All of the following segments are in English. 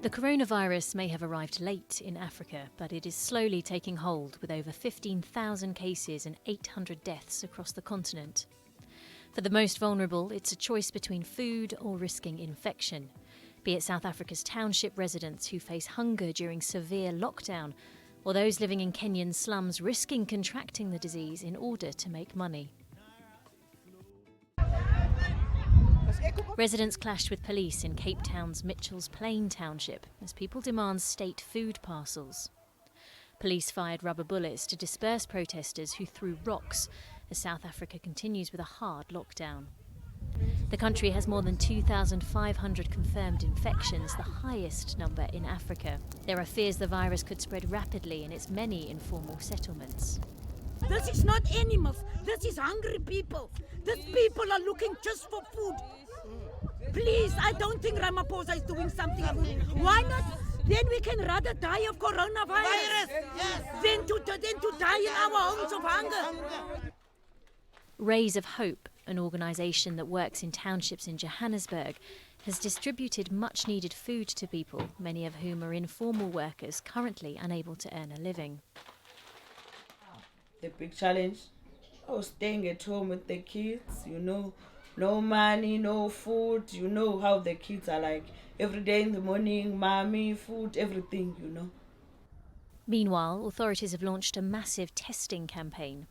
The coronavirus may have arrived late in Africa, but it is slowly taking hold with over 15,000 cases and 800 deaths across the continent. For the most vulnerable, it's a choice between food or risking infection, be it South Africa's township residents who face hunger during severe lockdown, or those living in Kenyan slums risking contracting the disease in order to make money. Residents clashed with police in Cape Town's Mitchell's Plain township as people demand state food parcels. Police fired rubber bullets to disperse protesters who threw rocks as South Africa continues with a hard lockdown. The country has more than 2,500 confirmed infections, the highest number in Africa. There are fears the virus could spread rapidly in its many informal settlements. This is not animals, this is hungry people. These people are looking just for food. Please, I don't think Ramaphosa is doing something good. Why not? Then we can rather die of coronavirus than to die in our homes of hunger. Rays of Hope, an organisation that works in townships in Johannesburg, has distributed much-needed food to people, many of whom are informal workers currently unable to earn a living. The big challenge, I was staying at home with the kids, no money, no food, how the kids are like. Every day in the morning, mommy, food, everything. Meanwhile, authorities have launched a massive testing campaign.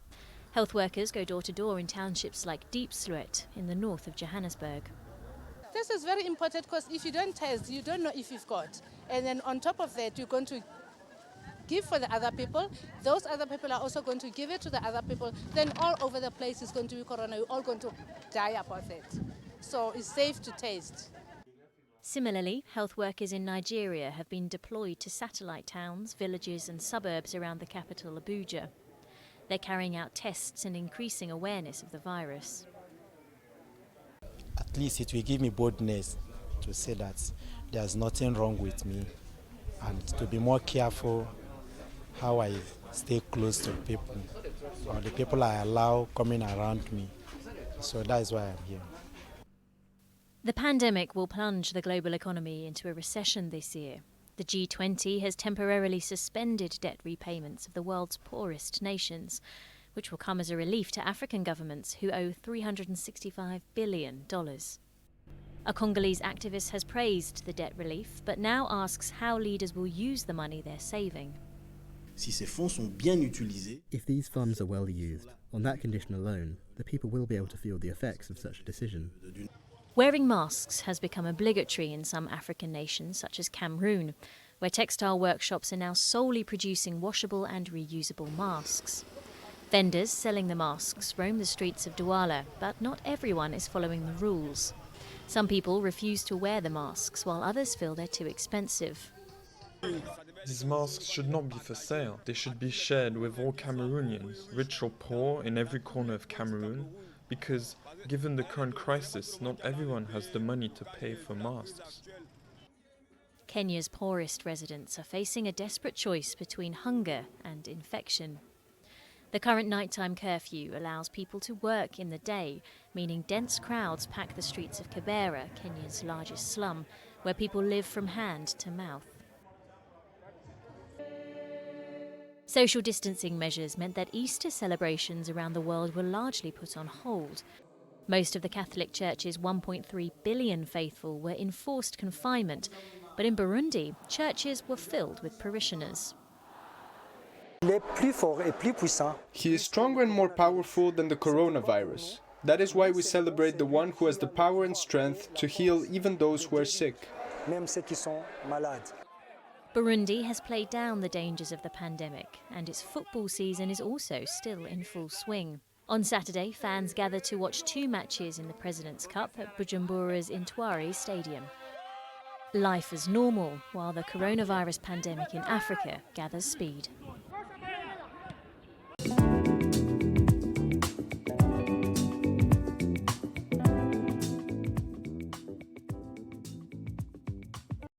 Health workers go door to door in townships like Diepsloot in the north of Johannesburg. This is very important because if you don't test, you don't know if you've got. And then on top of that, you're going to give for the other people. Those other people are also going to give it to the other people. Then all over the place is going to be corona. We're all going to die about it. So it's safe to test. Similarly, health workers in Nigeria have been deployed to satellite towns, villages and suburbs around the capital, Abuja. They're carrying out tests and increasing awareness of the virus. At least it will give me boldness to say that there's nothing wrong with me and to be more careful how I stay close to people or the people I allow coming around me. So that is why I'm here. The pandemic will plunge the global economy into a recession this year. The G20 has temporarily suspended debt repayments of the world's poorest nations, which will come as a relief to African governments who owe $365 billion. A Congolese activist has praised the debt relief, but now asks how leaders will use the money they're saving. If these funds are well used, on that condition alone, the people will be able to feel the effects of such a decision. Wearing masks has become obligatory in some African nations, such as Cameroon, where textile workshops are now solely producing washable and reusable masks. Vendors selling the masks roam the streets of Douala, but not everyone is following the rules. Some people refuse to wear the masks, while others feel they're too expensive. These masks should not be for sale. They should be shared with all Cameroonians, rich or poor, in every corner of Cameroon, because, given the current crisis, not everyone has the money to pay for masks. Kenya's poorest residents are facing a desperate choice between hunger and infection. The current nighttime curfew allows people to work in the day, meaning dense crowds pack the streets of Kibera, Kenya's largest slum, where people live from hand to mouth. Social distancing measures meant that Easter celebrations around the world were largely put on hold. Most of the Catholic Church's 1.3 billion faithful were in forced confinement, but in Burundi, churches were filled with parishioners. He is stronger and more powerful than the coronavirus. That is why we celebrate the one who has the power and strength to heal even those who are sick. Burundi has played down the dangers of the pandemic, and its football season is also still in full swing. On Saturday, fans gathered to watch 2 matches in the President's Cup at Bujumbura's Intwari Stadium. Life as normal, while the coronavirus pandemic in Africa gathers speed.